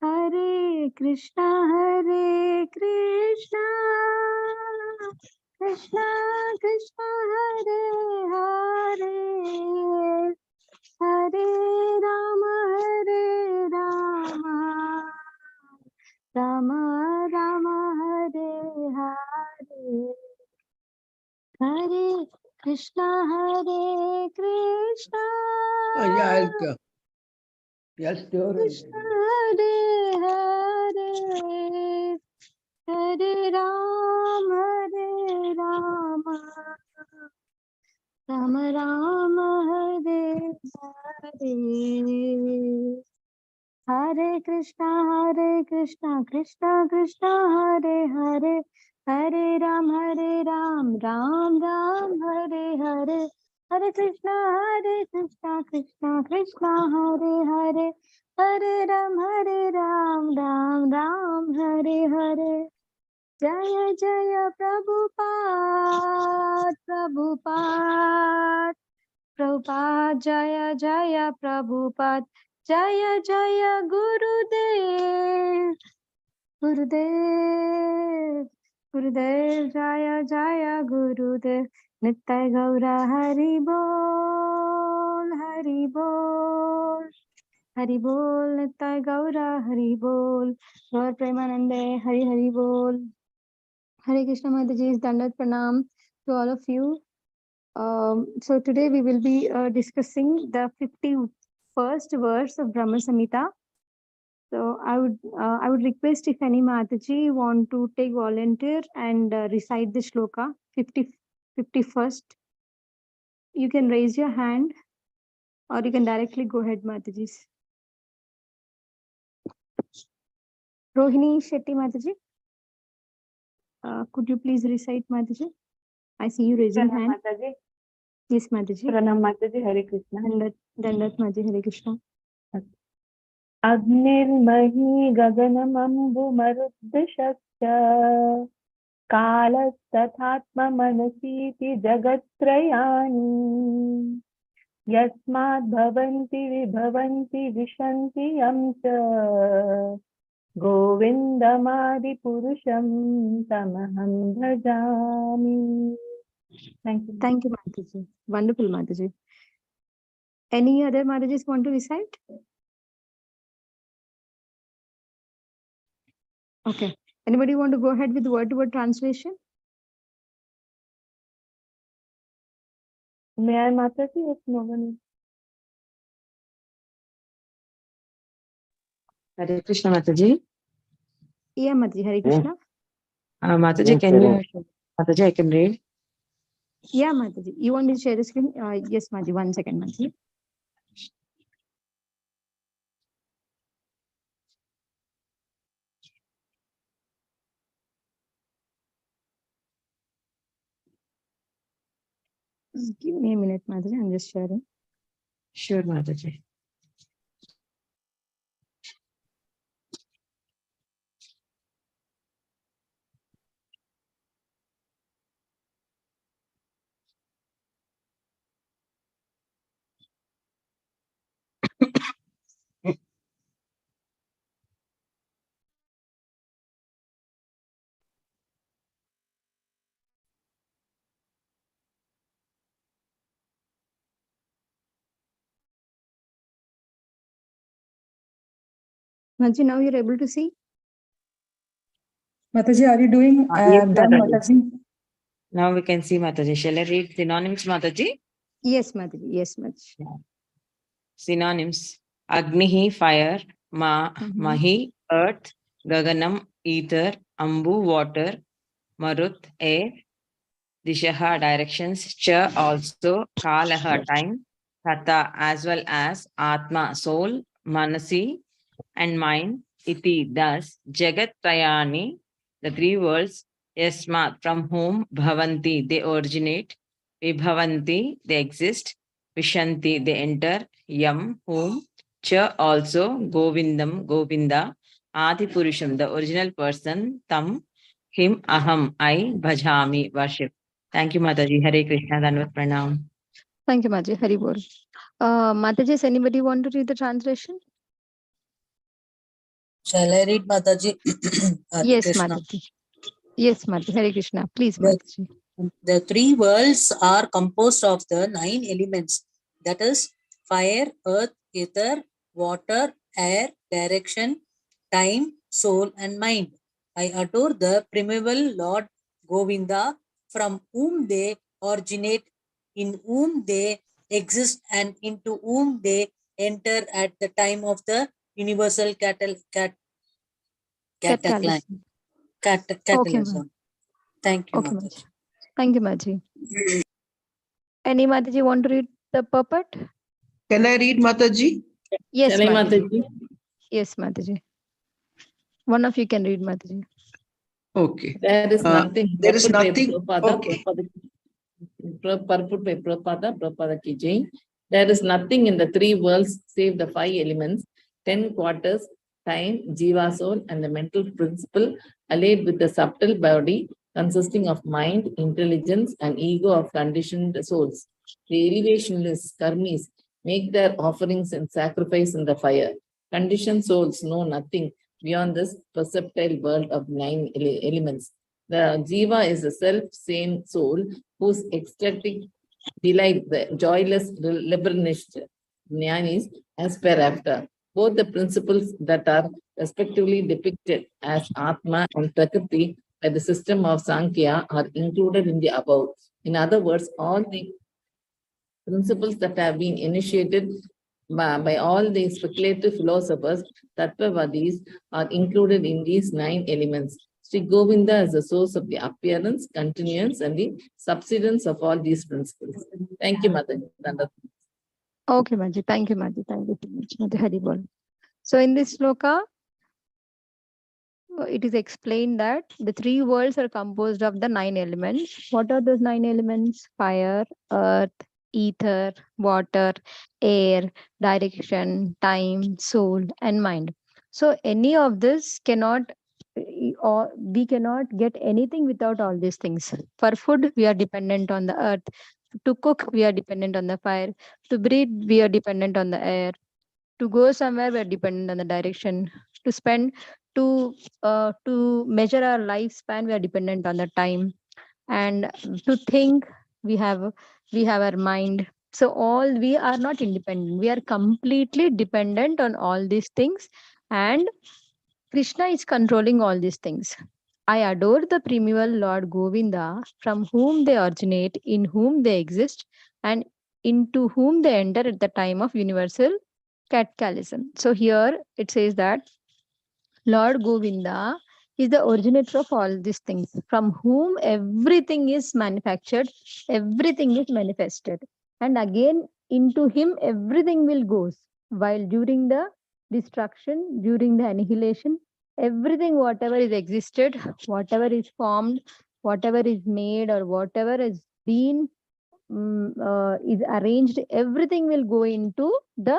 Hare Krishna, Krishna Krishna, Hare Hare, Hare Rama, Rama Rama, Hare Hare. Hare Krishna, Krishna Krishna, Hare Hare, Hare Rama, Rama Rama, Hare Hare. Hare Krishna, Krishna Krishna, Hare Hare, Hare Ram, Ram Ram, Hare Hare. Hare Krishna, Krishna Krishna, Hare Hare, Hare Ram, Ram Ram, Hare Hare. Jaya Jaya Prabhupada, Jaya Jaya Prabhupada, Jaya Jaya Gurudev, Jaya Jaya Gurudev. Nittai Gaura Hari Bol, Hari Bol, Nittai Gaura Hari Bol. Lord Premanande, Hari Bol. Hare Krishna Mataji's Dandat Pranam to all of you. So today we will be discussing the 51st verse of Brahma Samhita. So I would request if any Mataji want to take volunteer and recite the shloka 51st. You can raise your hand or you can directly go ahead, Mataji. Rohini Shetty Mataji, could you please recite, Mataji? I see you raising hand. Mataji. Yes, Mataji. Pranam Mataji, Hare Krishna. Dandat Mataji, Hare Krishna. Agnirmahi gaganamambu maruddhashakya kalattathatma manasiti jagattrayani yasmad bhavanti vibhavanti vishanti yamcha govindamadi purusham tamaham bhajami. Thank you. Thank you, Mataji. Wonderful, Mataji. Any other Matajis want to recite? Okay. Anybody want to go ahead with word-to-word translation? May I, Mataji, if no one? Hare Krishna, Mataji. Yeah, Mataji, Hare Krishna. Mataji, can you? Mataji, I can read. Yeah, Mataji. You want me to share the screen? Yes, Mataji. 1 second, Mataji. Just give me a minute, Mataji. I'm just sharing. Sure, Mataji. Mataji, now you're able to see? Mataji, are you doing Yes, done, Mataji. Mataji? Now we can see, Mataji. Shall I read synonyms, Mataji? Yes, Mataji. Yes, Mataji. Synonyms. Agnihi, fire. Mahi, earth. Gaganam, ether. Ambu, water. Marut, air. Dishaha, directions. Cha, also. Kalaha, time. Tata, as well as. Atma, soul. Manasi, and mind. Iti, thus. Jagat Trayani, the three worlds. Yasmat, from whom. Bhavanti, they originate. Vibhavanti, they exist. Vishanti, they enter. Yam, whom. Cha, also. Govindam, Govinda. Adi Purusham, the original person. Tam, him, aham, I. Bhajami, worship. Thank you, Mataji. Hare Krishna, Danvat Pranam. Thank you, Mataji. Hari Bol. Mataji, anybody want to read the translation? Shall I read, Mataji? Hare Yes, Krishna. Mataji. Yes, Mataji. Hare Krishna. Please, The, Mataji. the three worlds are composed of the 9 elements, that is fire, earth, ether, water, air, direction, time, soul, and mind. I adore the primeval Lord Govinda, from whom they originate, in whom they exist, and into whom they enter at the time of the universal cataclysm. Catalyst. Okay, Catalysm. Thank you, okay, Mataji. Mataji. Thank you, Mataji. Any Mataji want to read the puppet? Can I read, Mataji? Yes, Shall I, Mataji. Mataji? Yes, Mataji. One of you can read, Mataji. Okay. There is nothing. There is Purport by nothing. Prabhupada, Okay. Purport by Prabhupada ki jai. There is nothing in the three worlds save the five elements, 10 quarters, time, jiva soul, and the mental principle allied with the subtle body consisting of mind, intelligence, and ego of conditioned souls. The elevationists, karmis, make their offerings and sacrifice in the fire. Conditioned souls know nothing beyond this perceptile world of 9 elements. The jiva is the self-same soul whose ecstatic delight, the joyless liberationist jnanis aspire after. Both the principles that are respectively depicted as Atma and Prakriti by the system of Sankhya are included in the above. In other words, all the principles that have been initiated by all the speculative philosophers, Tattvavadis, are included in these 9 elements. Sri Govinda is the source of the appearance, continuance, and the subsidence of all these principles. Thank you, Mother. Okay, Mataji. Thank you, Mataji. Thank you so much, Mataji. Hari Bol. So in this sloka, it is explained that the three worlds are composed of the 9 elements. What are those 9 elements? Fire, earth, ether, water, air, direction, time, soul, and mind. So any of this cannot, or we cannot get anything without all these things. For food, we are dependent on the earth. To cook, we are dependent on the fire. To breathe, we are dependent on the air. To go somewhere, we are dependent on the direction. To spend, to measure our lifespan, we are dependent on the time. And to think, we have our mind. So all, we are not independent, we are completely dependent on all these things, and Krishna is controlling all these things. I adore the primeval Lord Govinda, from whom they originate, in whom they exist, and into whom they enter at the time of universal cataclysm. So here it says that Lord Govinda is the originator of all these things, from whom everything is manufactured, everything is manifested. And again, into him everything will go. While during the destruction, during the annihilation, everything, whatever is existed, whatever is formed, whatever is made, or whatever has been is arranged, everything will go into the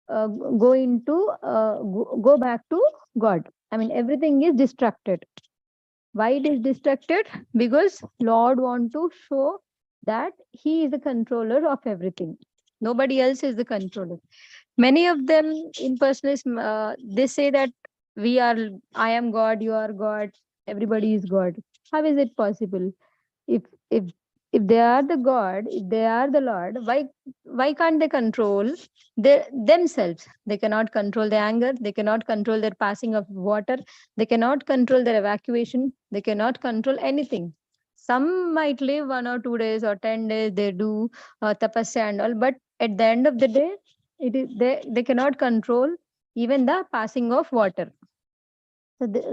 go back to God. I mean, everything is distracted. Why it is distracted? Because Lord want to show that he is the controller of everything. Nobody else is the controller. Many of them impersonalists, they say that I am God, you are God, everybody is God. How is it possible? If if if they are the God, if they are the Lord, why can't they control themselves? They cannot control their anger, they cannot control their passing of water, they cannot control their evacuation, they cannot control anything. Some might live 1 or 2 days or 10 days, they do tapasya and all, but at the end of the day, they cannot control even the passing of water.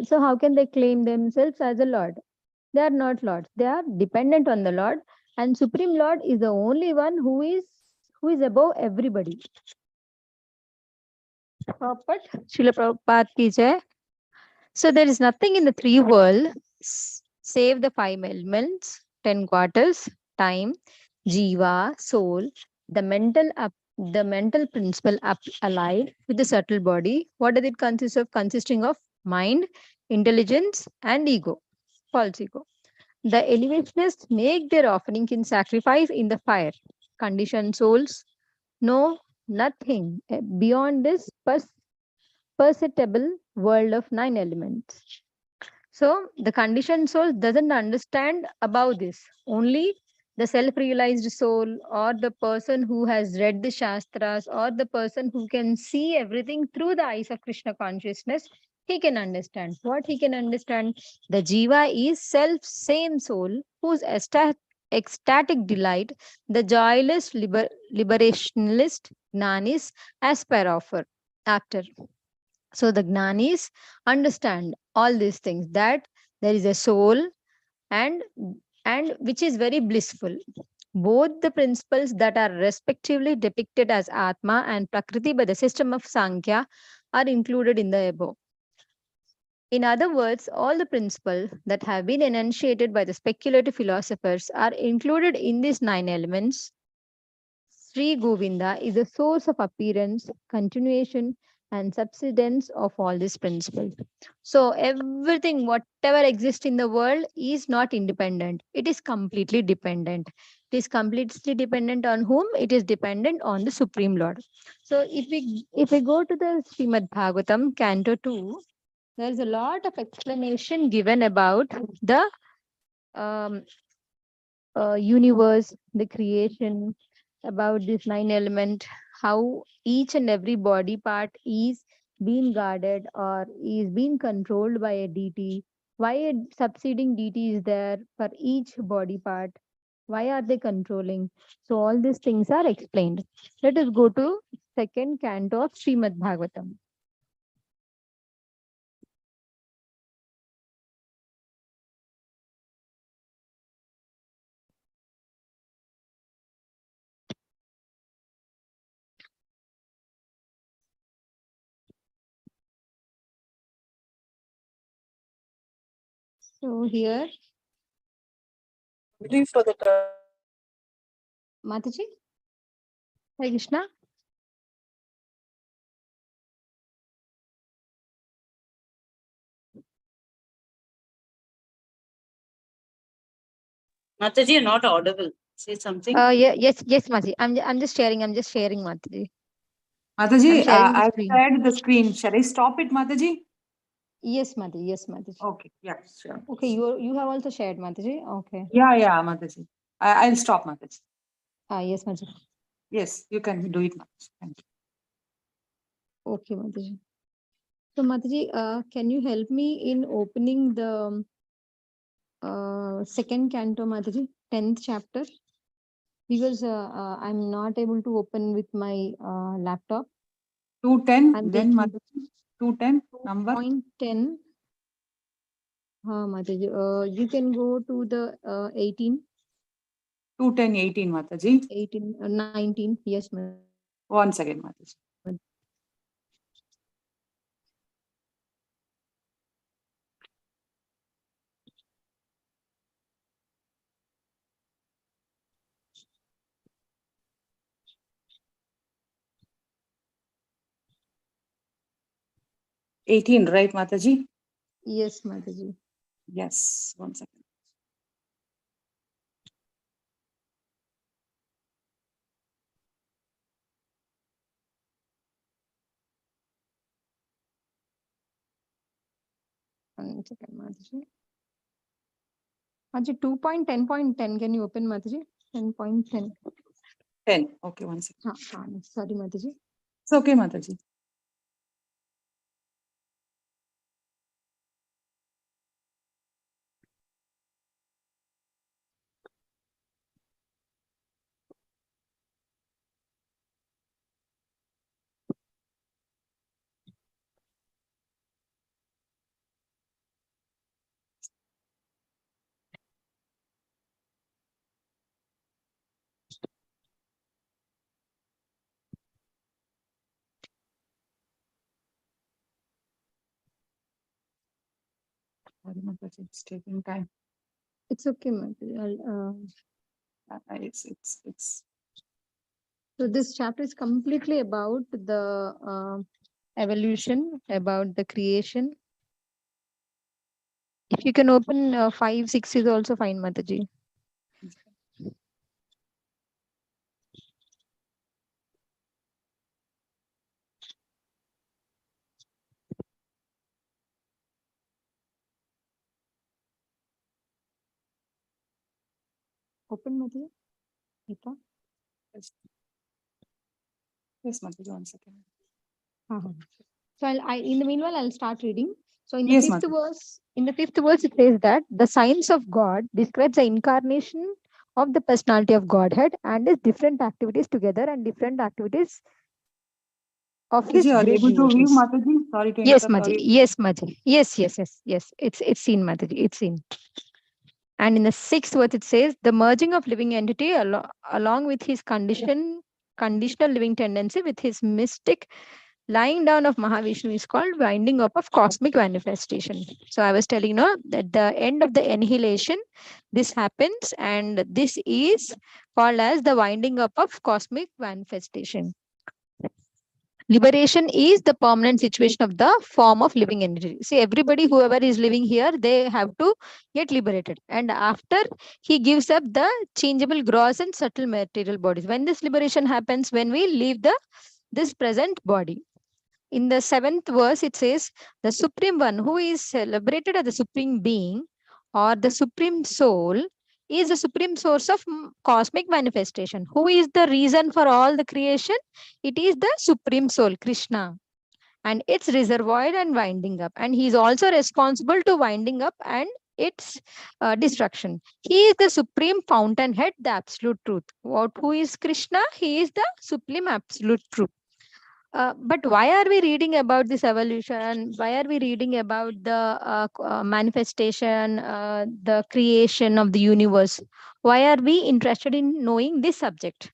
So how can they claim themselves as a Lord? They are not lords, they are dependent on the Lord, and Supreme Lord is the only one who is above everybody. But Srila Prabhupada ki jai. So there is nothing in the three worlds save the 5 elements, 10 quarters, time, jiva, soul, the mental principle allied with the subtle body. What does it consist of? Consisting of mind, intelligence, and ego, false ego. The elevationists make their offering in sacrifice in the fire. Conditioned souls know nothing beyond this perceptible world of 9 elements. So the conditioned soul doesn't understand about this. Only the self-realized soul, or the person who has read the Shastras, or the person who can see everything through the eyes of Krishna consciousness, he can understand. What he can understand? The Jiva is self-same soul whose ecstatic delight, the joyless liberationalist Gnanis aspire after. So the Gnanis understand all these things, that there is a soul, and which is very blissful. Both the principles that are respectively depicted as Atma and Prakriti by the system of Sankhya are included in the above. In other words, all the principles that have been enunciated by the speculative philosophers are included in these 9 elements. Sri Govinda is the source of appearance, continuation, and subsidence of all these principles. So, everything, whatever exists in the world, is not independent. It is completely dependent. It is completely dependent on whom? It is dependent on the Supreme Lord. So, if we go to the Srimad Bhagavatam, Canto 2, there is a lot of explanation given about the um, universe, the creation, about this 9 element, how each and every body part is being guarded or is being controlled by a deity, why a succeeding deity is there for each body part, why are they controlling. So all these things are explained. Let us go to second canto of Srimad Bhagavatam. So here, Ready for the Mataji, Hare Krishna. Mataji, you're not audible. Say something. Yes, Mataji. I'm just sharing. Mataji. Mataji, sharing the I've screen. shared the screen. Shall I stop it, Mataji? Yes, Mataji. Yes, Mataji. Okay, yeah, sure. Okay, you have also shared, Mataji. Okay. Yeah, Mataji. I'll stop, Mataji. Yes, Mataji. Yes, you can do it, Mataji. Thank you. Okay, Mataji. So, Mataji, can you help me in opening the second canto, Mataji, 10th chapter? Because I'm not able to open with my laptop. 210, I'm then taking Mataji. 210 number. 2.10. Mataji, you can go to the 18. 210, 18, Mataji. 18, 19. Yes, Mataji. One second, Mataji. $18, right, Mataji? Yes, Mataji. Yes, one second. One second, Mataji. Mataji, 2.10.10. Can you open, Mataji? 10.10. 10. Okay, one second. Sorry, Mataji. It's okay, Mataji. Sorry, Mataji, it's taking time. It's okay, Mataji. It's So this chapter is completely about the evolution, about the creation. If you can open 5, 6 is also fine, Mataji. Open Mataji. Gita. Yes, Mataji, 1 second. Uh-huh. So in the meanwhile, I'll start reading. So in the Yes, fifth Mataji. verse, it says that the science of God describes the incarnation of the personality of Godhead and his different activities together and different activities of his Mataji, are you great able to view devotees. Mataji? Sorry to Yes, interrupt. Maji. Yes, Maji. Yes. It's seen, Mataji. It's seen. And in the sixth verse, it says the merging of living entity along with his conditional living tendency with his mystic lying down of Mahavishnu is called winding up of cosmic manifestation. So I was telling that the end of the annihilation, this happens, and this is called as the winding up of cosmic manifestation. Liberation is the permanent situation of the form of living entity. See, everybody, whoever is living here, they have to get liberated. And after he gives up the changeable gross and subtle material bodies. When this liberation happens, when we leave this present body. In the seventh verse, it says, the Supreme One, who is celebrated as the Supreme Being or the Supreme Soul, is the supreme source of cosmic manifestation. Who is the reason for all the creation? It is the Supreme Soul, Krishna. And it's reservoir and winding up. And he is also responsible to winding up and its destruction. He is the supreme fountainhead, the absolute truth. Who is Krishna? He is the supreme absolute truth. But why are we reading about this evolution? Why are we reading about the manifestation, the creation of the universe? Why are we interested in knowing this subject?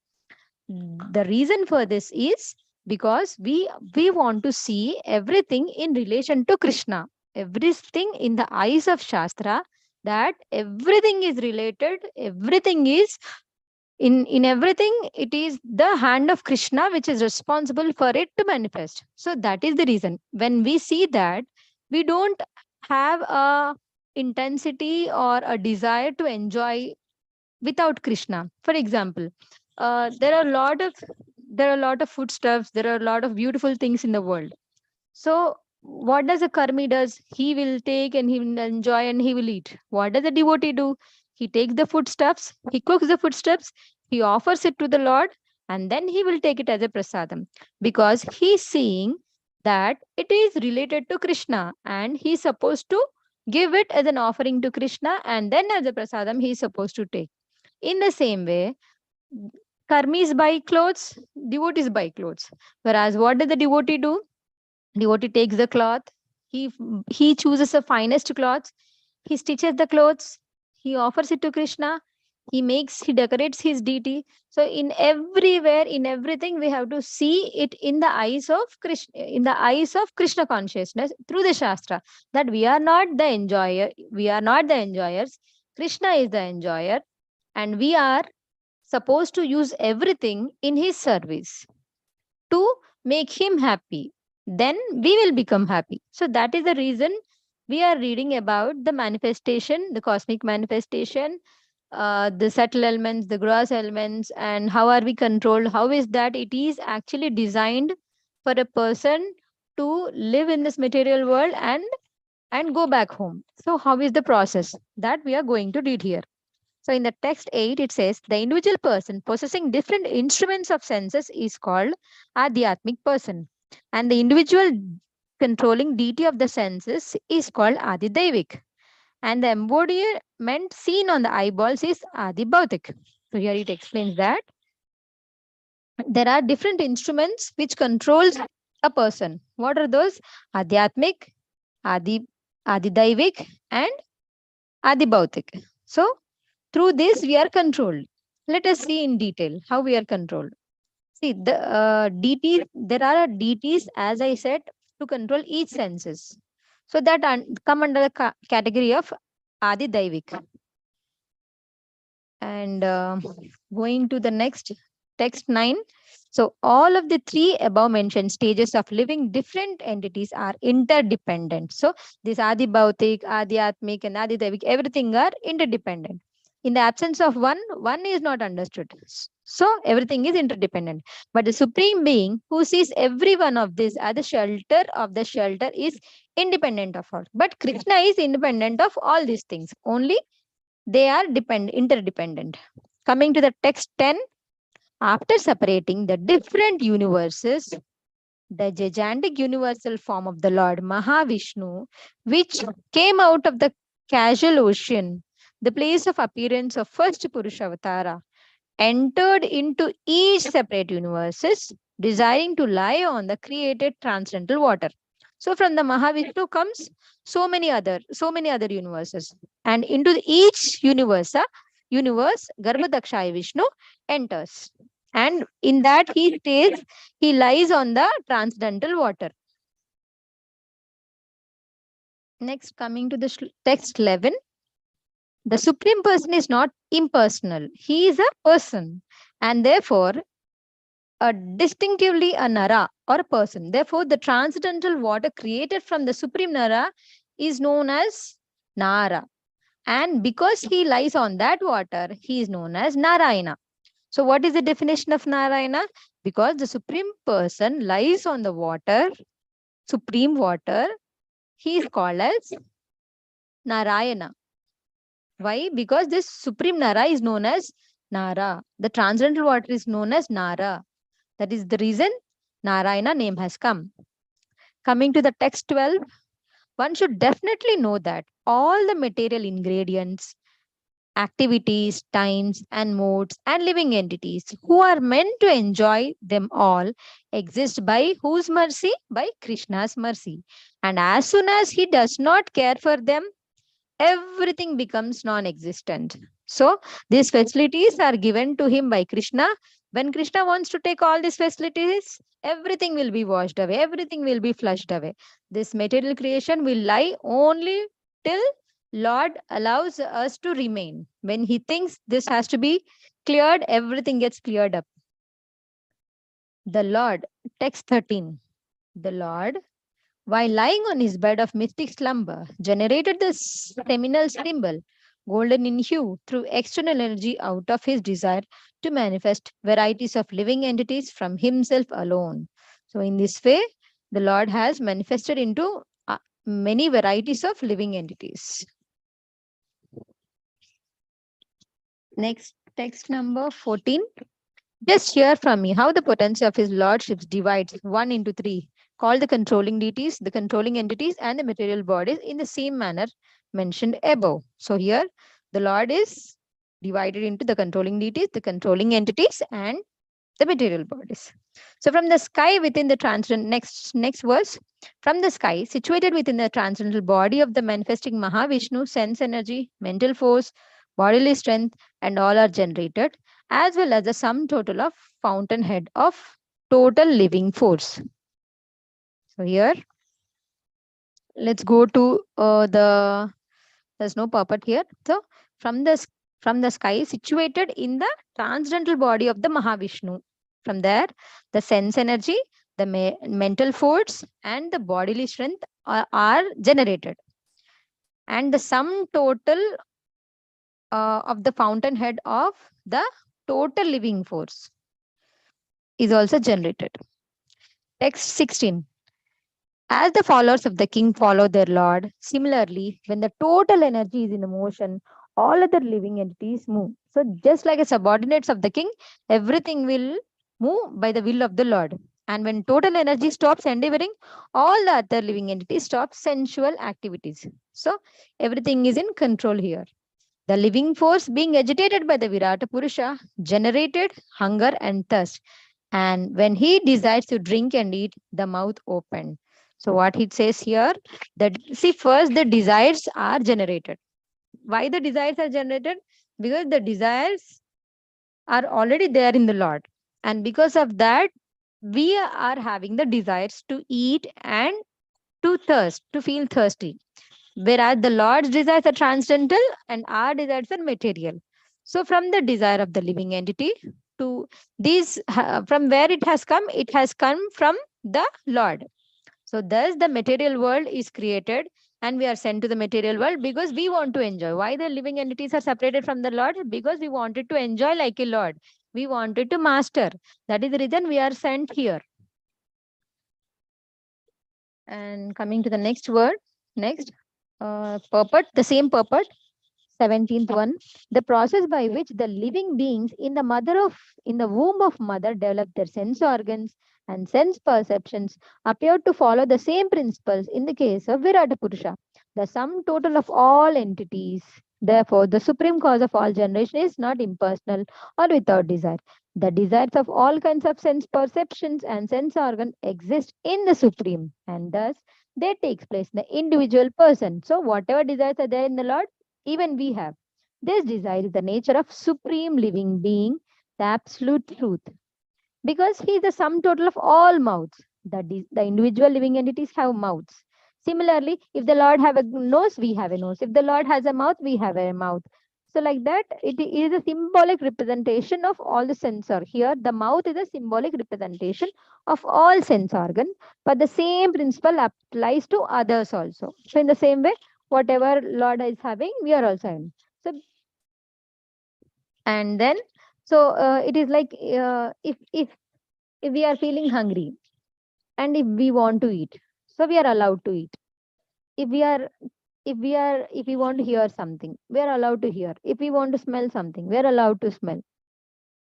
The reason for this is because we want to see everything in relation to Krishna. Everything in the eyes of Shastra, that everything is related, everything is in everything, it is the hand of Krishna which is responsible for it to manifest. So that is the reason when we see that, we don't have a intensity or a desire to enjoy without Krishna. For example, there are a lot of foodstuffs, there are a lot of beautiful things in the world. So what does a karmi does? He will take and he will enjoy and he will eat. What does a devotee do? He takes the foodstuffs, he cooks the foodstuffs, he offers it to the Lord, and then he will take it as a prasadam, because he's seeing that it is related to Krishna and he's supposed to give it as an offering to Krishna, and then as a prasadam he is supposed to take. In the same way, karmis buy clothes, devotees buy clothes. Whereas what does the devotee do? Devotee takes the cloth, he chooses the finest cloths, he stitches the clothes, he offers it to Krishna, he decorates his deity. So in everywhere, in everything, we have to see it in the eyes of Krishna consciousness through the Shastra, that we are not the enjoyers. Krishna is the enjoyer, and we are supposed to use everything in his service to make him happy. Then we will become happy. So that is the reason we are reading about the manifestation, the cosmic manifestation, the subtle elements, the gross elements, and how are we controlled? How is that it is actually designed for a person to live in this material world and go back home. So how is the process that we are going to read here? So in the text 8, it says the individual person possessing different instruments of senses is called Adhyatmic person. And the individual controlling deity of the senses is called Adidevik. And the embodiment seen on the eyeballs is Adibhautik. So here it explains that there are different instruments which controls a person. What are those? Adhyatmic, Adidevik, and Adibhautik. So through this, we are controlled. Let us see in detail how we are controlled. See, the deities, there are deities, as I said, to control each senses. So that come under the category of Adi Daivik. And going to the next, text 9. So all of the three above mentioned stages of living different entities are interdependent. So this Adi Bhautik, Adi Atmik, and Adi Daivik, everything are interdependent. In the absence of one is not understood. So everything is interdependent. But the Supreme Being who sees every one of this as the shelter of the shelter is independent of all. But Krishna is independent of all these things. Only They are interdependent. Coming to the text 10, after separating the different universes, the gigantic universal form of the Lord Mahavishnu, which came out of the casual ocean, the place of appearance of first Purusha Avatara, entered into each separate universes, desiring to lie on the created transcendental water. So from the Mahavishnu comes so many other universes, and into each universe, Garbhodakshaya Vishnu enters, and in that he stays. He lies on the transcendental water. Next, coming to the text 11, the Supreme Person is not impersonal. He is a person, and therefore distinctively a Nara or a person. Therefore, the transcendental water created from the Supreme Nara is known as Nara. And because he lies on that water, he is known as Narayana. So, what is the definition of Narayana? Because the Supreme Person lies on the water, supreme water, he is called as Narayana. Why? Because this Supreme Nara is known as Nara. The transcendental water is known as Nara. That is the reason Narayana name has come. Coming to the text 12, one should definitely know that all the material ingredients, activities, times, and modes, and living entities who are meant to enjoy them all exist by whose mercy? By Krishna's mercy. And as soon as he does not care for them, everything becomes non-existent. So these facilities are given to him by Krishna. When Krishna wants to take all these facilities, everything will be washed away, everything will be flushed away. This material creation will lie only till Lord allows us to remain. When he thinks this has to be cleared, everything gets cleared up. The Lord, text 13. The Lord, while lying on his bed of mystic slumber, generated the seminal symbol, golden in hue, through external energy out of his desire to manifest varieties of living entities from himself alone. So, in this way, the Lord has manifested into many varieties of living entities. Next, text number 14. Just hear from me how the potency of his lordships divides one into three, called the controlling deities, the controlling entities, and the material bodies in the same manner mentioned above. So here the Lord is divided into the controlling deities, the controlling entities, and the material bodies. So from the sky within the transcendental, next verse, from the sky situated within the transcendental body of the manifesting Mahavishnu, sense energy, mental force, bodily strength, and all are generated, as well as the sum total of fountainhead of total living force. So here, let's go to there's no puppet here. So from the sky situated in the transcendental body of the Mahavishnu. From there, the sense energy, the mental force, and the bodily strength are generated. And the sum total of the fountainhead of the total living force is also generated. Text 16. As the followers of the king follow their lord, similarly, when the total energy is in motion, all other living entities move. So just like a subordinates of the king, everything will move by the will of the Lord. And when total energy stops endeavoring, all the other living entities stop sensual activities. So everything is in control here. The living force being agitated by the Virata Purusha generated hunger and thirst. And when he decides to drink and eat, the mouth opened. So what it says here, that see first the desires are generated. Why the desires are generated? Because the desires are already there in the Lord. And because of that, we are having the desires to eat and to thirst, to feel thirsty. Whereas the Lord's desires are transcendental and our desires are material. So from the desire of the living entity to these, from where it has come from the Lord. So thus the material world is created and we are sent to the material world because we want to enjoy. Why the living entities are separated from the Lord? Because we wanted to enjoy like a Lord. We wanted to master. That is the reason we are sent here. And coming to the next word, next, purport, the same purport. 17th one, the process by which the living beings in the womb of mother develop their sense organs and sense perceptions appear to follow the same principles in the case of Virata Purusha, the sum total of all entities. Therefore, the supreme cause of all generation is not impersonal or without desire. The desires of all kinds of sense perceptions and sense organ exist in the supreme, and thus they take place in the individual person. So, whatever desires are there in the Lord, even we have. This desire is the nature of supreme living being, the absolute truth, because he is the sum total of all mouths. The individual living entities have mouths. Similarly, if the Lord have a nose, we have a nose. If the Lord has a mouth, we have a mouth. So like that, it is a symbolic representation of all the sensor. Here, the mouth is a symbolic representation of all sense organ, but the same principle applies to others also. So in the same way, whatever Lord is having, we are also having. So, and then, it is like if we are feeling hungry and if we want to eat, so we are allowed to eat. If we want to hear something, we are allowed to hear. If we want to smell something, we are allowed to smell.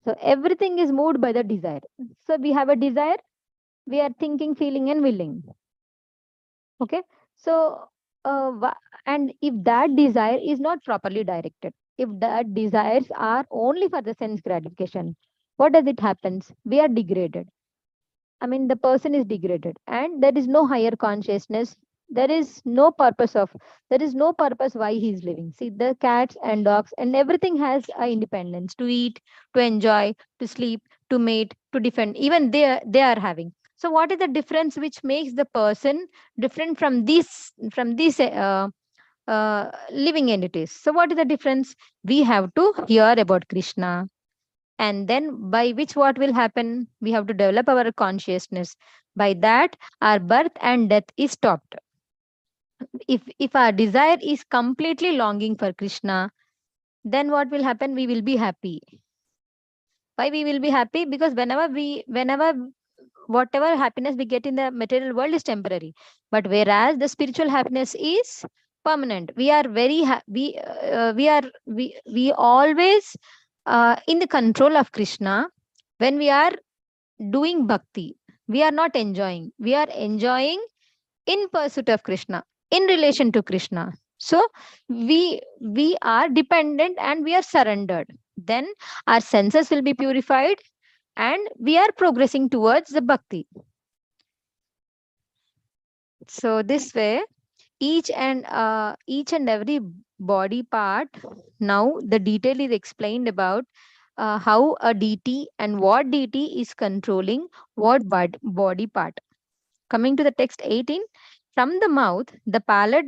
So everything is moved by the desire. So we have a desire, we are thinking, feeling, and willing. Okay. So and if that desire is not properly directed, if that desires are only for the sense gratification, what does it happens? We are degraded. I mean, the person is degraded, and there is no higher consciousness. There is no purpose why he is living. See, the cats and dogs and everything has a independence to eat, to enjoy, to sleep, to mate, to defend. Even they are having. So, what is the difference which makes the person different from these living entities? So, what is the difference? We have to hear about Krishna, and then by which what will happen, we have to develop our consciousness. By that, our birth and death is stopped. If our desire is completely longing for Krishna, then what will happen? We will be happy. Why we will be happy? Because whenever whatever happiness we get in the material world is temporary, but whereas the spiritual happiness is permanent. We are very we always in the control of Krishna. When we are doing bhakti, we are not enjoying, we are enjoying in pursuit of Krishna, in relation to Krishna. So we are dependent and we are surrendered. Then our senses will be purified and we are progressing towards the bhakti. So this way, each and every body part, now the detail is explained about how a deity and what deity is controlling what body part. Coming to the text 18, from the mouth the palate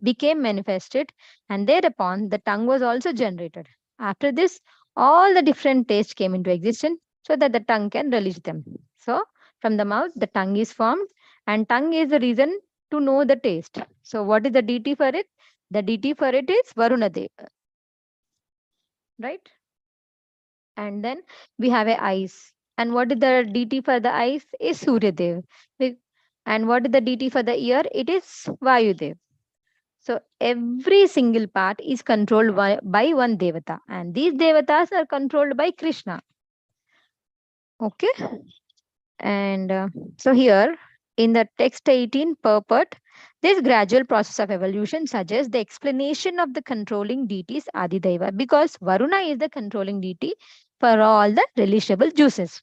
became manifested, and thereupon the tongue was also generated. After this, all the different tastes came into existence so that the tongue can release them. So, from the mouth, the tongue is formed, and tongue is the reason to know the taste. So, what is the deity for it? The deity for it is Varuna Deva, right? And then we have a eyes. And what is the deity for the eyes? Is Surya Dev. And what is the deity for the ear? It is Vayu Dev. So every single part is controlled by one Devata, and these Devatas are controlled by Krishna. Okay. And so here in the text 18 purport, this gradual process of evolution suggests the explanation of the controlling deities Adideva, because Varuna is the controlling deity for all the relishable juices.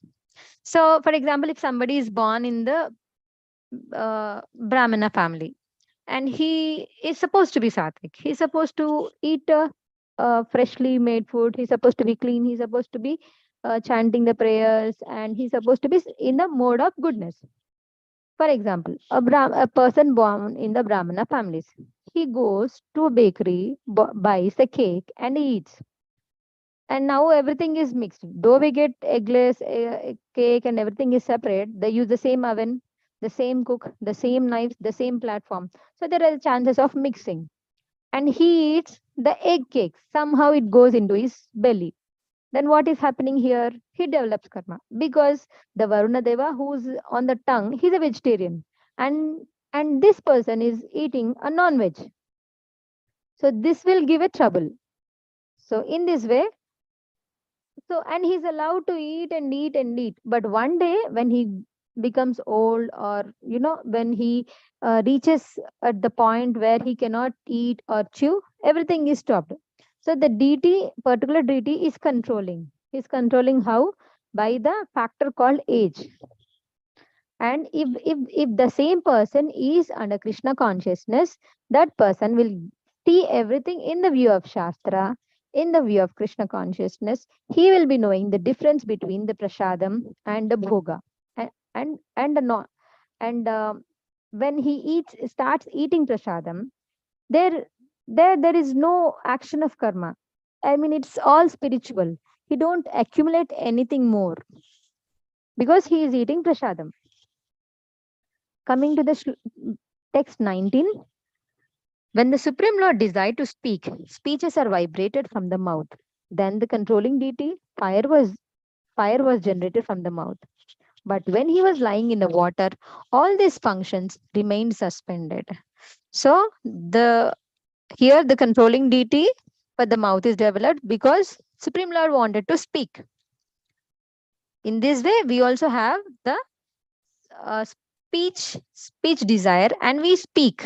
So, for example, if somebody is born in the Brahmana family, and he is supposed to be sattvic, he's supposed to eat freshly made food, he's supposed to be clean, he's supposed to be chanting the prayers, and he's supposed to be in the mode of goodness. For example, a person born in the Brahmana families, he goes to a bakery, buys a cake, and eats. And now everything is mixed. Though we get eggless cake and everything is separate, they use the same oven, the same cook, the same knives, the same platform. So there are chances of mixing. And he eats the egg cake. Somehow it goes into his belly. Then what is happening here? He develops karma, because the Varuna Deva who's on the tongue, he's a vegetarian, and this person is eating a non-veg. So this will give a trouble. So in this way, so and he's allowed to eat and eat and eat. But one day when he becomes old, or when he reaches at the point where he cannot eat or chew, everything is stopped. So the deity, particular deity, is controlling. He's controlling how? By the factor called age. And if the same person is under Krishna consciousness, that person will see everything in the view of Shastra, in the view of Krishna consciousness. He will be knowing the difference between the prasadam and the bhoga. And the no and when he starts eating prasadam, there there is no action of karma. I mean, it's all spiritual. He don't accumulate anything more because he is eating prasadam. Coming to the text 19, when the Supreme Lord desired to speak, speeches are vibrated from the mouth. Then the controlling deity, fire was generated from the mouth. But when he was lying in the water, all these functions remained suspended. So here the controlling deity, but the mouth is developed because Supreme Lord wanted to speak. In this way, we also have the speech desire, and we speak.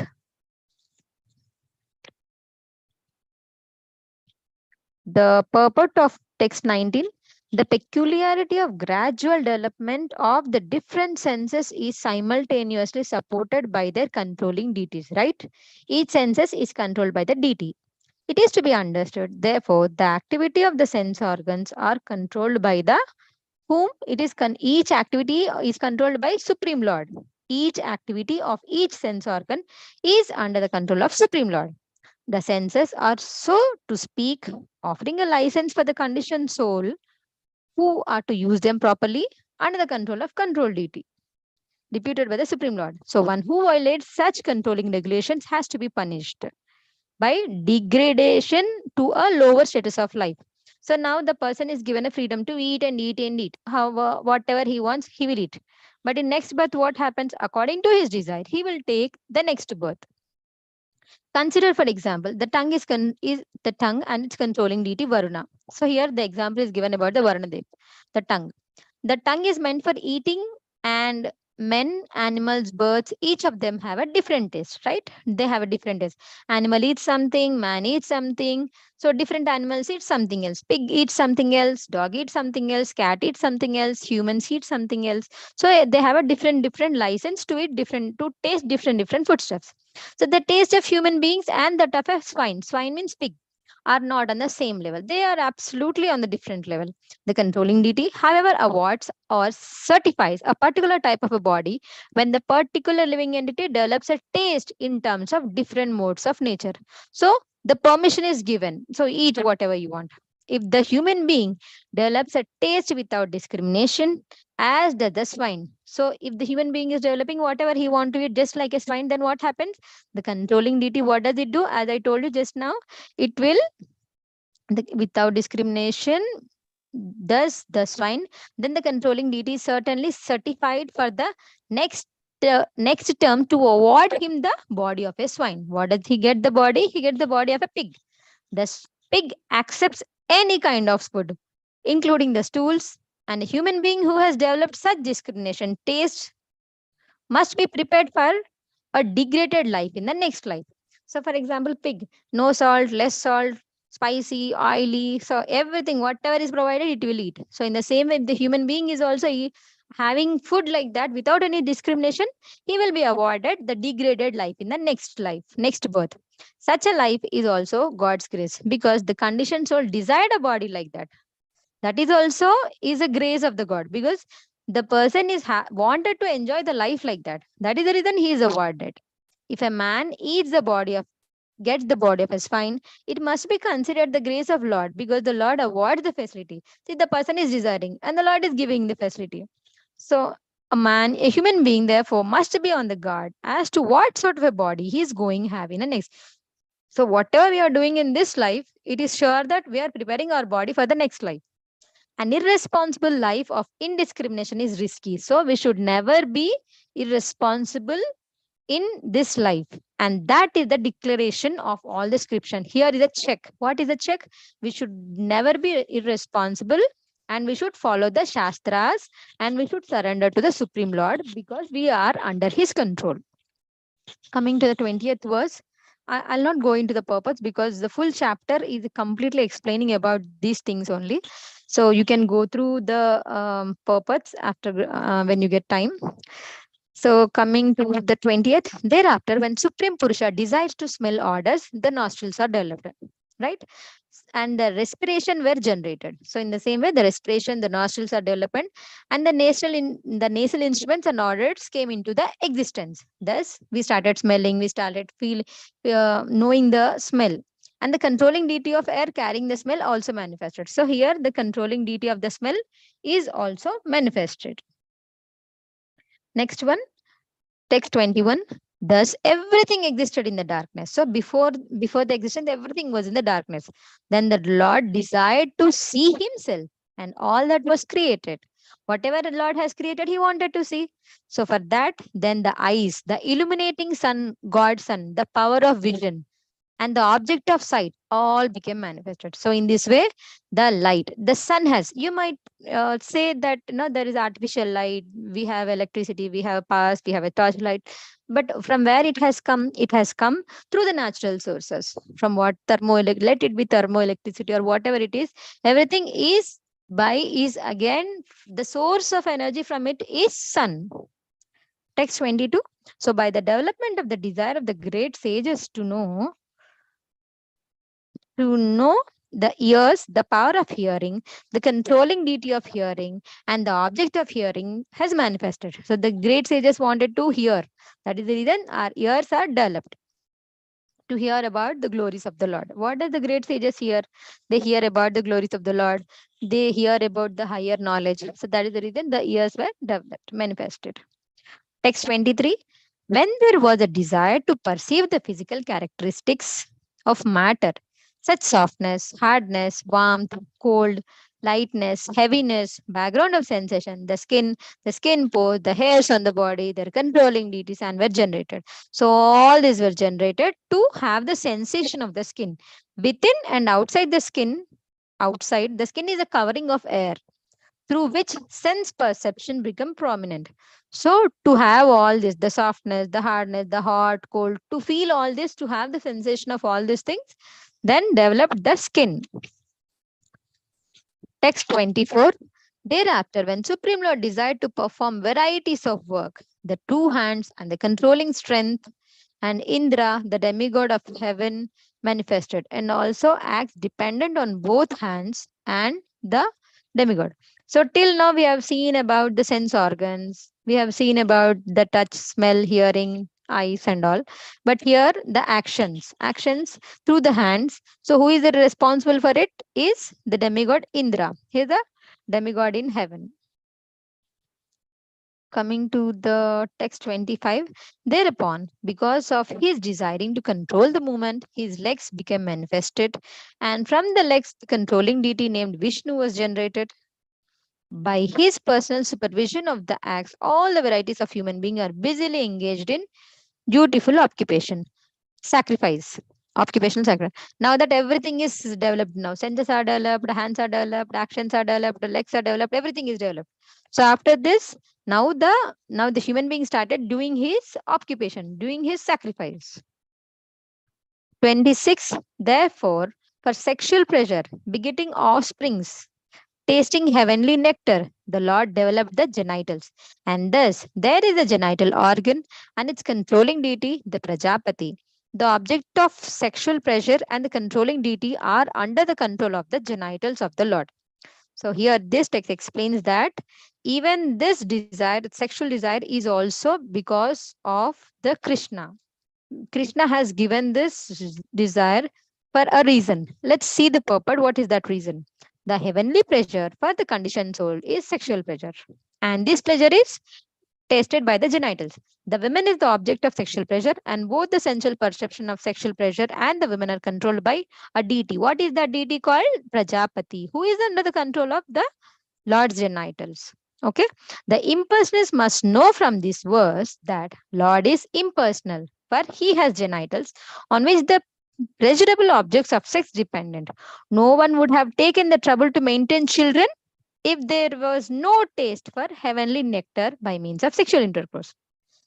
The purport of text 19, the peculiarity of gradual development of the different senses is simultaneously supported by their controlling deities, right? Each senses is controlled by the deity. It is to be understood, therefore, the activity of the sense organs are controlled by the whom it is each activity is controlled by Supreme Lord. Each activity of each sense organ is under the control of Supreme Lord. The senses are, so to speak, offering a license for the conditioned soul who are to use them properly under the control of control deity, deputed by the Supreme Lord. So one who violates such controlling regulations has to be punished by degradation to a lower status of life. So now the person is given a freedom to eat and eat and eat. However, whatever he wants, he will eat. But in next birth, what happens? According to his desire, he will take the next birth. Consider, for example, the tongue is the tongue and its controlling deity Varuna. So here the example is given about the Varuna Dev, the tongue. The tongue is meant for eating, and men, animals, birds, each of them have a different taste, right? They have a different taste. Animal eats something, man eats something. So different animals eat something else. Pig eats something else, dog eats something else, cat eats something else, humans eat something else. So they have a different license to eat to taste different foodstuffs. So the taste of human beings and that of a swine means pig, are not on the same level. They are absolutely on the different level. The controlling deity, however, awards or certifies a particular type of a body when the particular living entity develops a taste in terms of different modes of nature. So the permission is given. So eat whatever you want. If the human being develops a taste without discrimination, as does the swine. So if the human being is developing whatever he wants to eat, just like a swine, then what happens? The controlling deity, what does it do? As I told you just now, it will, without discrimination, does the swine, then the controlling deity is certainly certified for the next term to award him the body of a swine. What does he get the body? He gets the body of a pig. The pig accepts any kind of food, including the stools, and a human being who has developed such discrimination taste must be prepared for a degraded life in the next life. So, for example, pig, no salt, less salt, spicy, oily. So, everything, whatever is provided, it will eat. So, in the same way, the human being is also having food like that without any discrimination, he will be awarded the degraded life in the next birth. Such a life is also God's grace, because the conditioned soul desired a body like that. That is also is a grace of the God, because the person is wanted to enjoy the life like that. That is the reason he is awarded. If a man gets the body of a swine, it must be considered the grace of Lord, because the Lord awards the facility. See, the person is desiring and the Lord is giving the facility. So a human being, therefore, must be on the guard as to what sort of a body he is going to have in the next. So whatever we are doing in this life, it is sure that we are preparing our body for the next life. An irresponsible life of indiscrimination is risky. So we should never be irresponsible in this life. And that is the declaration of all the scripture. Here is a check. What is a check? We should never be irresponsible, and we should follow the Shastras, and we should surrender to the Supreme Lord because we are under his control. Coming to the 20th verse, I'll not go into the purpose because the full chapter is completely explaining about these things only. So you can go through the purpose after when you get time. So coming to the 20th, thereafter, when Supreme Purusha desires to smell odors, the nostrils are developed, right? And the respiration were generated. So in the same way, the respiration, the nostrils are developed, and the nasal instruments and odors came into the existence. Thus, we started smelling, we started knowing the smell. And the controlling deity of air carrying the smell also manifested. So here, the controlling deity of the smell is also manifested. Next one, text 21. Thus, everything existed in the darkness. So before the existence, everything was in the darkness. Then the Lord desired to see himself and all that was created. Whatever the Lord has created, he wanted to see. So for that, then the eyes, the illuminating sun, God's sun, the power of vision, and the object of sight all became manifested. So in this way, the light, the sun has, you might say that there is artificial light, we have electricity, we have past, we have a torchlight, but from where it has come through the natural sources. From what let it be thermoelectricity or whatever it is, everything is again the source of energy from it is sun. Text 22. So by the development of the desire of the great sages to know the ears, the power of hearing, the controlling deity of hearing, and the object of hearing has manifested. So the great sages wanted to hear. That is the reason our ears are developed to hear about the glories of the Lord. What does the great sages hear? They hear about the glories of the Lord. They hear about the higher knowledge. So that is the reason the ears were developed, manifested. Text 23. When there was a desire to perceive the physical characteristics of matter, such softness, hardness, warmth, cold, lightness, heaviness, background of sensation, the skin pose, the hairs on the body, their controlling deities, and were generated. So all these were generated to have the sensation of the skin. Within and outside the skin, the skin is a covering of air through which sense perception become prominent. So to have all this, the softness, the hardness, the hot, cold, to feel all this, to have the sensation of all these things, then develop the skin. Text 24. Thereafter, when Supreme Lord desired to perform varieties of work, the two hands and the controlling strength and Indra, the demigod of heaven, manifested and also acts dependent on both hands and the demigod. So till now we have seen about the sense organs, we have seen about the touch, smell, hearing, eyes and all. But here the actions through the hands. So who is responsible for it is the demigod Indra. He is the demigod in heaven. Coming to the text 25, thereupon, because of his desiring to control the movement, his legs became manifested, and from the legs, the controlling deity named Vishnu was generated. By his personal supervision of the acts, all the varieties of human beings are busily engaged in dutiful occupation, sacrifice, occupational sacrifice. Now that everything is developed now, senses are developed, hands are developed, actions are developed, legs are developed, everything is developed. So after this, now the human being started doing his occupation, doing his sacrifice. 26. Therefore, for sexual pleasure, begetting offsprings, tasting heavenly nectar, the Lord developed the genitals. And thus, there is a genital organ and its controlling deity, the Prajapati. The object of sexual pleasure and the controlling deity are under the control of the genitals of the Lord. So here this text explains that even this desire, sexual desire, is also because of the Krishna. Krishna has given this desire for a reason. Let's see the purport. What is that reason? The heavenly pleasure for the conditioned soul is sexual pleasure. And this pleasure is tasted by the genitals. The women is the object of sexual pleasure, and both the sensual perception of sexual pleasure and the women are controlled by a deity. What is that deity called? Prajapati, who is under the control of the Lord's genitals. Okay. The impersonalist must know from this verse that Lord is impersonal, for he has genitals on which the pleasurable objects of sex dependent. No one would have taken the trouble to maintain children if there was no taste for heavenly nectar by means of sexual intercourse.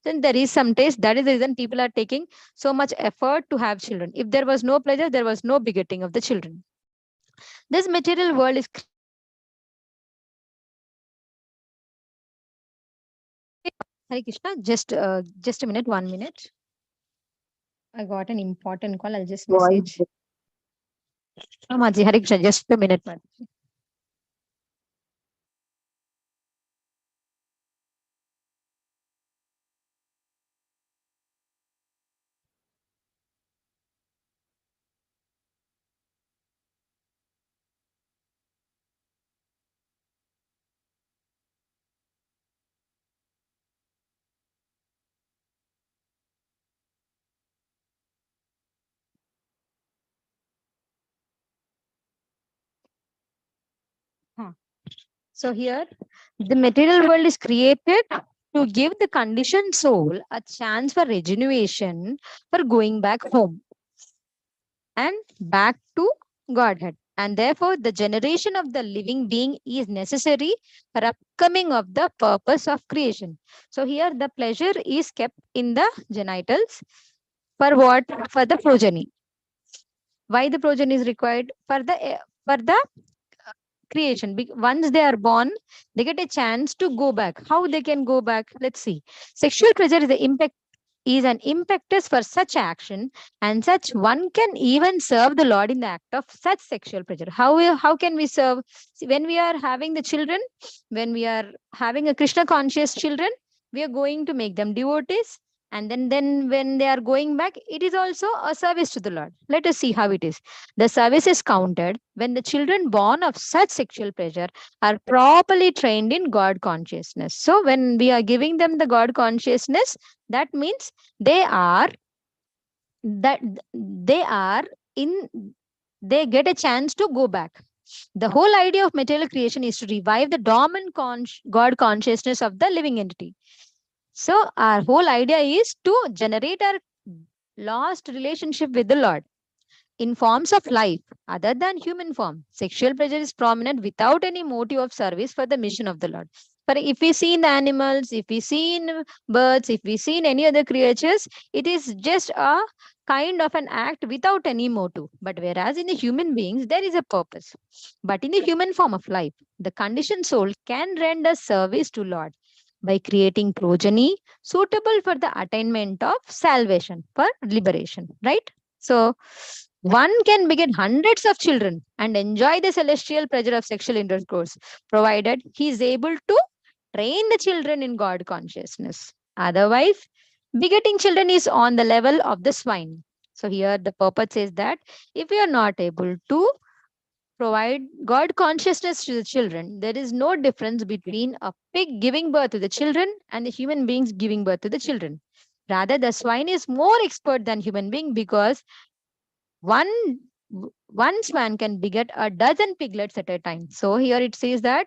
Then there is some taste. That is the reason people are taking so much effort to have children. If there was no pleasure, there was no begetting of the children. This material world is Hare Krishna. Just a minute, 1 minute. I got an important call. I'll just message. Maji, Hare Krishna. Just a minute, Maji. So here, the material world is created to give the conditioned soul a chance for regeneration, for going back home and back to Godhead. And therefore, the generation of the living being is necessary for upcoming of the purpose of creation. So here, the pleasure is kept in the genitals for what? For the progeny. Why the progeny is required? For the creation. Once they are born, they get a chance to go back. How they can go back? Let's see. Sexual pleasure is an impetus for such action, and such one can even serve the Lord in the act of such sexual pleasure. How can we serve? See, when we are having the children, when we are having a Krishna conscious children, we are going to make them devotees. And then when they are going back, it is also a service to the Lord. Let us see how it is. The service is counted when the children born of such sexual pleasure are properly trained in God consciousness. So when we are giving them the God consciousness, that means they are that they are in they get a chance to go back. The whole idea of material creation is to revive the dormant God consciousness of the living entity. So our whole idea is to generate our lost relationship with the Lord in forms of life other than human form. Sexual pleasure is prominent without any motive of service for the mission of the Lord. For if we see in the animals, if we see in birds, if we see in any other creatures, it is just a kind of an act without any motive. But whereas in the human beings, there is a purpose. But in the human form of life, the conditioned soul can render service to Lord by creating progeny suitable for the attainment of salvation, for liberation, right? So one can beget hundreds of children and enjoy the celestial pleasure of sexual intercourse, provided he is able to train the children in God consciousness. Otherwise, begetting children is on the level of the swine. So here the purpose says that if we are not able to provide God consciousness to the children, there is no difference between a pig giving birth to the children and the human beings giving birth to the children. Rather, the swine is more expert than human being because one one swan can beget a dozen piglets at a time. So here it says that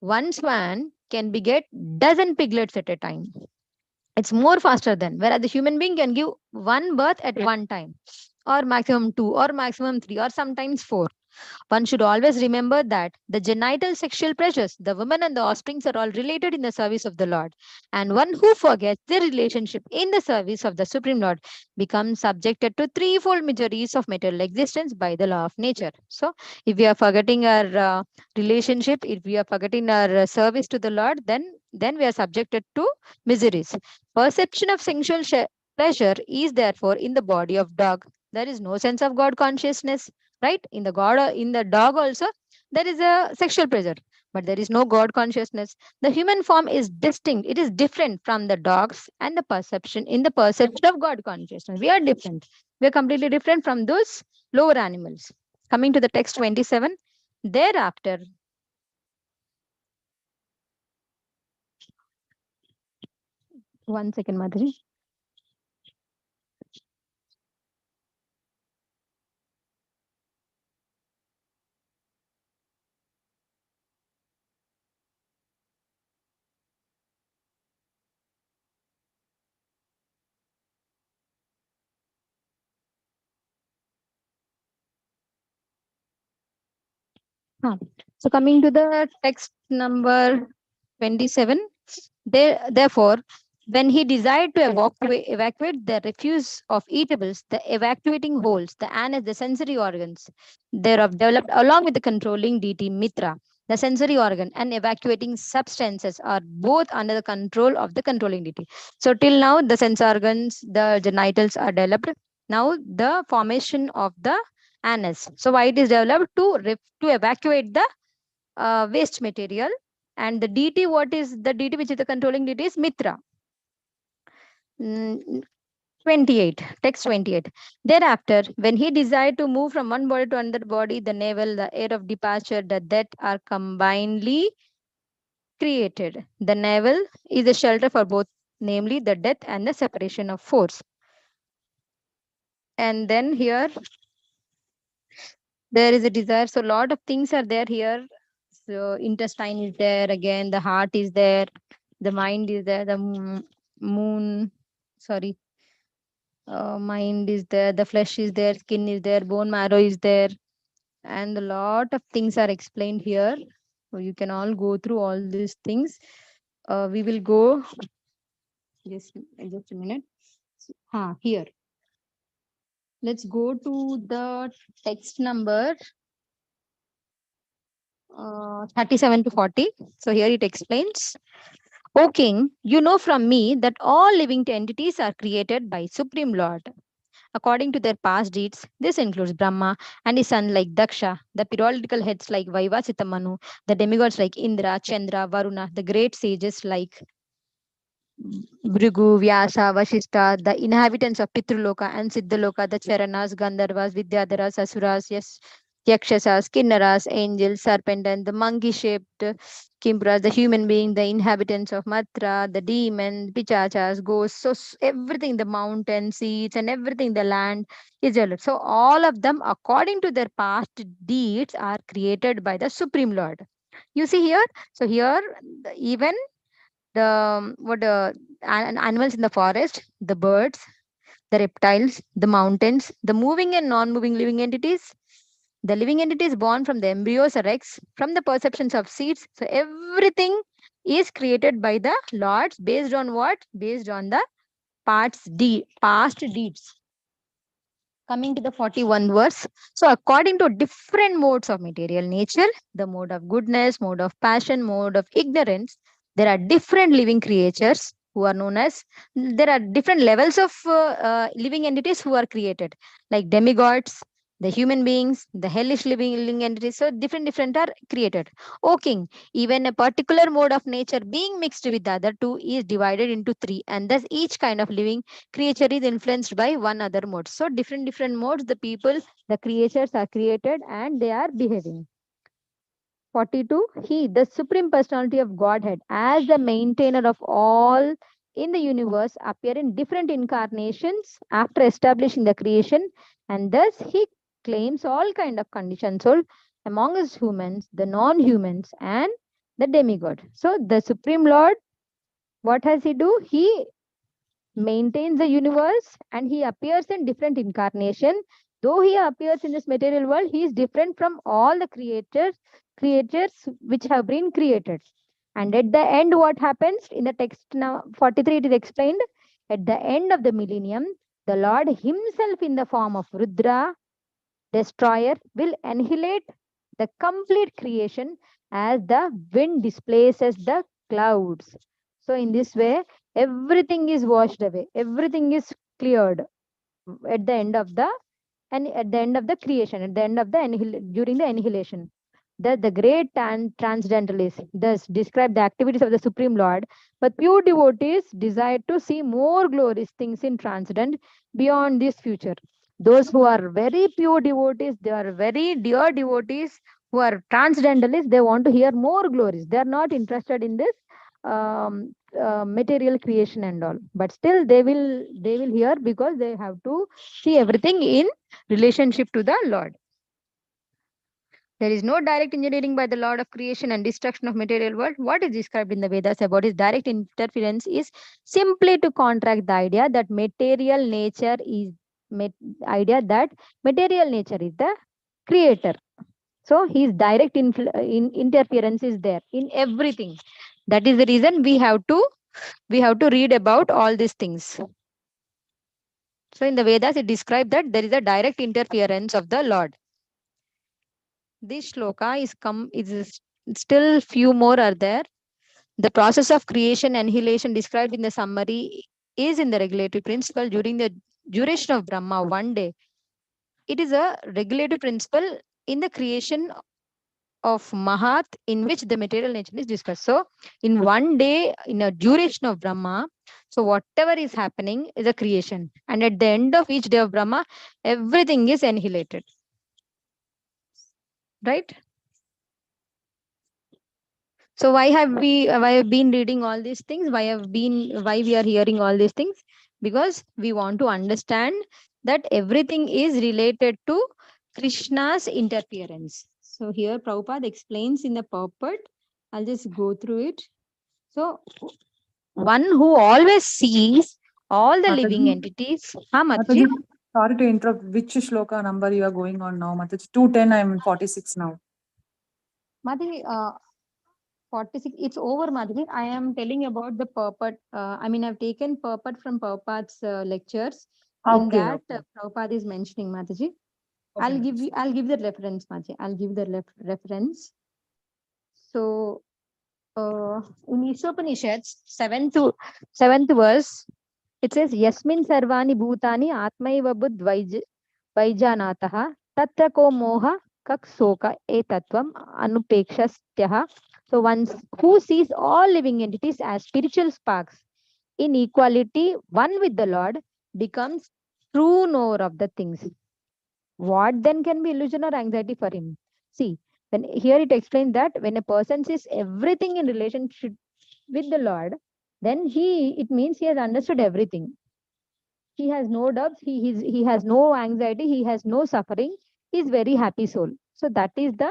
one swan can beget dozen piglets at a time. It's more faster than, whereas the human being can give one birth at one time, or maximum two, or maximum three, or sometimes four. One should always remember that the genital sexual pleasures, the woman and the offsprings are all related in the service of the Lord. And one who forgets their relationship in the service of the Supreme Lord becomes subjected to threefold miseries of material existence by the law of nature. So, if we are forgetting our relationship, if we are forgetting our service to the Lord, then we are subjected to miseries. Perception of sexual pleasure is therefore in the body of dog. There is no sense of God consciousness, right? In the dog also, there is a sexual pleasure, but there is no God consciousness. The human form is distinct. It is different from the dogs and the perception in the perception of God consciousness. We are different. We are completely different from those lower animals. Coming to the text 27, thereafter, one second, Madhuri. So coming to the text number 27, therefore, when he desired to evacuate the refuse of eatables, the evacuating holes, the anus, the sensory organs thereof developed along with the controlling deity Mitra. The sensory organ and evacuating substances are both under the control of the controlling deity. So till now, the sense organs, the genitals are developed. Now the formation of the anus. So why it is developed to evacuate the waste material, and the deity, what is the deity which is the controlling deity is Mitra. 28, text 28. Thereafter, when he desired to move from one body to another body, the navel, the air of departure, the death are combinedly created. The navel is a shelter for both, namely the death and the separation of force. And then here there is a desire. So a lot of things are there here. So intestine is there again, the heart is there, the mind is there, the moon, sorry, mind is there, the flesh is there, skin is there, bone marrow is there, and a lot of things are explained here. So you can all go through all these things. We will go just a minute. Here. Let's go to the text number 37 to 40. So here it explains. O king, you know from me that all living entities are created by Supreme Lord according to their past deeds. This includes Brahma and his son like Daksha, the periodical heads like Vaivasita Manu, the demigods like Indra, Chandra, Varuna, the great sages like Bhrigu, Vyasa, Vashishta, the inhabitants of Pitruloka and Siddhaloka, the Charanas, Gandharvas, Vidyadharas, Asuras, Yakshasas, Kinnaras, angels, serpent, and the monkey-shaped Kimpuras, the human being, the inhabitants of Matra, the demons, Pichachas, ghosts, so everything, the mountain, seas, and everything, the land is developed. So all of them, according to their past deeds, are created by the Supreme Lord. You see here? So here, even the animals in the forest, the birds, the reptiles, the mountains, the moving and non-moving living entities, the living entities born from the embryos or eggs, from the perceptions of seeds. So everything is created by the lords based on what? Based on the past deeds. Coming to the 41 verse. So according to different modes of material nature, the mode of goodness, mode of passion, mode of ignorance, there are different living creatures who are known as, there are different levels of living entities who are created, like demigods, the human beings, the hellish living entities. So different are created. O king, even a particular mode of nature being mixed with the other two is divided into three, and thus each kind of living creature is influenced by one other mode. So different modes, the people, the creatures are created and they are behaving. 42, he, the supreme personality of Godhead, as the maintainer of all in the universe, appear in different incarnations after establishing the creation, and thus he claims all kind of conditions soul among us humans, the non-humans, and the demigod. So the Supreme Lord, what has he do? He maintains the universe and he appears in different incarnation. Though he appears in this material world, he is different from all the creatures which have been created. And at the end, what happens in the text now 43, it is explained, at the end of the millennium, the Lord himself in the form of Rudra, destroyer, will annihilate the complete creation as the wind displaces the clouds. So in this way, everything is washed away, everything is cleared at the end of the creation, at the end of the during the annihilation. The great transcendentalists thus describe the activities of the Supreme Lord, but pure devotees desire to see more glorious things in transcendent beyond this future. Those who are very pure devotees, they are very dear devotees who are transcendentalists, they want to hear more glories. They are not interested in this material creation and all, but still they will hear because they have to see everything in relationship to the Lord. There is no direct engineering by the Lord of creation and destruction of material world. What is described in the Vedas about his direct interference is simply to contract the idea that material nature is the creator. So his direct interference is there in everything. That is the reason we have to read about all these things. So in the Vedas, it describes that there is a direct interference of the Lord. This shloka is still few more are there. The process of creation and annihilation described in the summary is in the regulative principle during the duration of Brahma, one day. It is a regulative principle in the creation of Mahat, in which the material nature is discussed. So in one day, in a duration of Brahma, so whatever is happening is a creation. And at the end of each day of Brahma, everything is annihilated. Right? So why have been reading all these things? Why we are hearing all these things? Because we want to understand that everything is related to Krishna's interference. So here Prabhupada explains in the purport. I'll just go through it. So one who always sees all the living entities. Mataji, sorry to interrupt. Which shloka number you are going on now, Mataji? 210, I'm in 46 now. Mataji, 46, it's over, Madhuri. I am telling about the purport. I've taken purport from Prabhupada's lectures. In that, Prabhupada is mentioning, Mataji. I'll give the reference, Mataji. I'll give the reference. So, in Upanishads, 7th verse, it says, Yasmin sarvani bhutani atmaiva buddh vaijanataha tatra ko moha kak soka etatvam anupekshastyaha. So one who sees all living entities as spiritual sparks in equality, one with the Lord, becomes true knower of the things. What then can be illusion or anxiety for him? See, when here it explains that when a person sees everything in relationship with the Lord, then it means he has understood everything. He has no doubts, he has no anxiety, he has no suffering, he is very happy soul. So that is the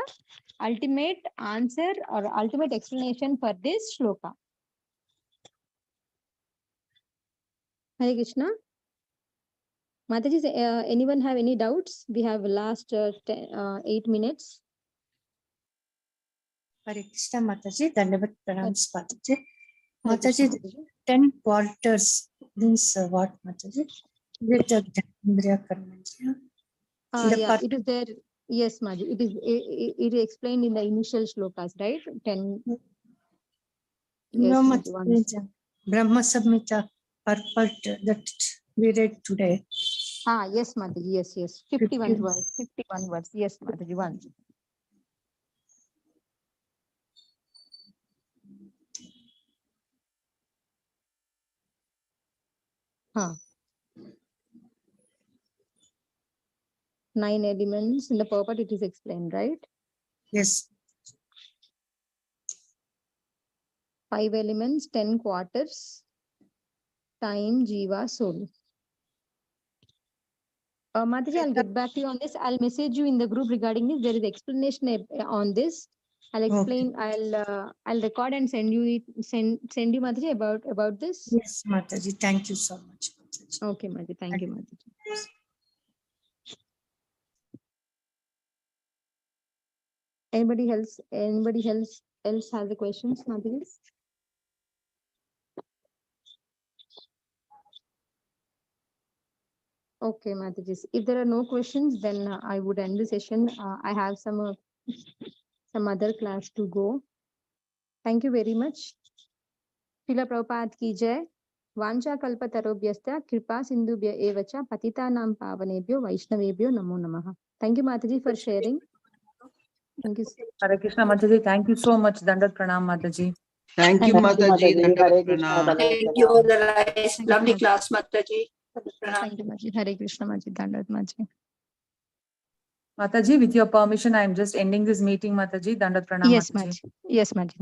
ultimate answer or ultimate explanation for this shloka. Hare Krishna. Mataji, anyone have any doubts? We have last 8 minutes. Hare Krishna, Mataji. Dandavat pranams, Mataji. Mataji, 10 quarters means what, Mataji? Is it Indriya Karmendriya? Yeah, it is there. Yes, Maji. It is explained in the initial shlokas, right? 10. No, Yes, Mataji. Brahma Samhita purport that we read today. Yes, Mataji. Yes. 51 words. 51 words. Yes, Mataji. One. Huh. 9 elements in the purport, it is explained, right? Yes. 5 elements, 10 quarters, time, jiva, soul. Mataji, I'll get back to you on this. I'll message you in the group regarding this. There is explanation on this. I'll explain. Okay. I'll record and send you Mataji about this. Yes, Mataji. Thank you so much, Mataji. Okay, Mataji. Thank you, Mataji. Anybody else has a questions, Mataji? Okay, Mataji. If there are no questions, then I would end the session. I have some other class to go. Thank you very much. Srila Prabhupada ki jai. Vancha kalpatarobhyascha kripa sindhubhya evacha patitanam pavanebhyo vaishnavebhyo namo namaha. Thank you, Mataji, for sharing. Thank you. Hare Krishna, Mataji. Thank you so much. Dandat pranam, Mataji. Thank you, Mataji. Dandavat pranam. Thank you, the lovely class, Mataji. Thank you, Mataji. Hare Krishna, Mataji. Dandavat, Mataji. Mataji, with your permission, I am just ending this meeting, Mataji. Dandat pranam, Yes, Mataji. Mataji. Yes, Mataji.